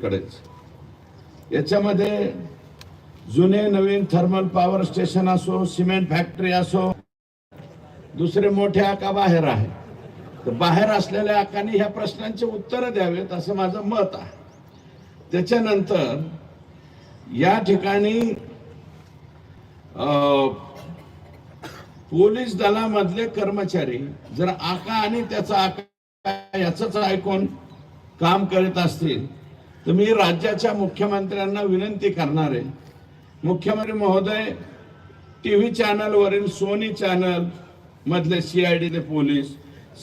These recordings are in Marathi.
सगळीकडेच। याच्यामध्ये जुने नवीन थर्मल पॉवर स्टेशन असो, सिमेंट फॅक्टरी असो, दुसरे मोठे आका बाहेर आहे, तर बाहेर असलेल्या आकांनी ह्या प्रश्नांची उत्तर द्यावेत असं माझं मत आहे। त्याच्यानंतर या ठिकाणी पोलीस दलामधले कर्मचारी जर आका आणि त्याचा आका याचंच ऐकून काम करत असतील तर मी राज्याच्या मुख्यमंत्र्यांना विनंती करणार आहे, मुख्यमंत्री महोदय, टीव्ही चॅनल वरील सोनी चॅनल मधले सीआयडीचे पोलीस,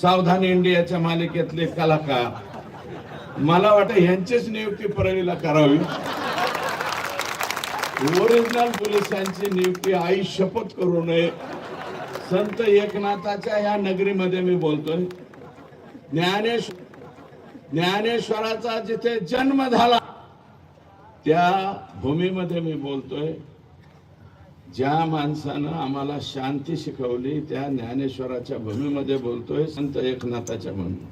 सावधान इंडियाच्या मालिकेतले कलाकार, मला वाटतं यांचीच नियुक्ती परळीला करावी। ओरिजिनल पोलिसांची नियुक्ती आई शपथ करू नये। संत एकनाथाच्या या नगरीमध्ये मी बोलतोय, ज्ञानेश्वराचा जिथे जन्म झाला त्या भूमीमध्ये मी बोलतोय। ज्या माणसानं आम्हाला शांती शिकवली त्या ज्ञानेश्वराच्या भूमीमध्ये बोलतोय, संत एकनाथाच्या भूमी।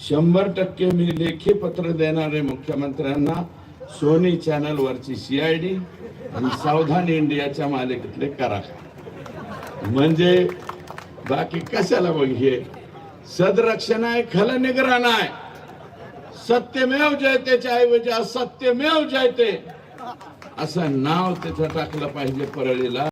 100% मी लेखी पत्र देणार आहे मुख्यमंत्र्यांना, सोनी चॅनल वरची सीआयडी आणि सावधान इंडियाच्या मालिकेतले कलाकार, म्हणजे बाकी कशाला बघिये। सदरक्षण आहे, खलनिग्रहण आहे। सत्यमेव जयतेच्या ऐवजी असत्यमेव जयते असं नाव तिथं टाकलं पाहिजे परळीला।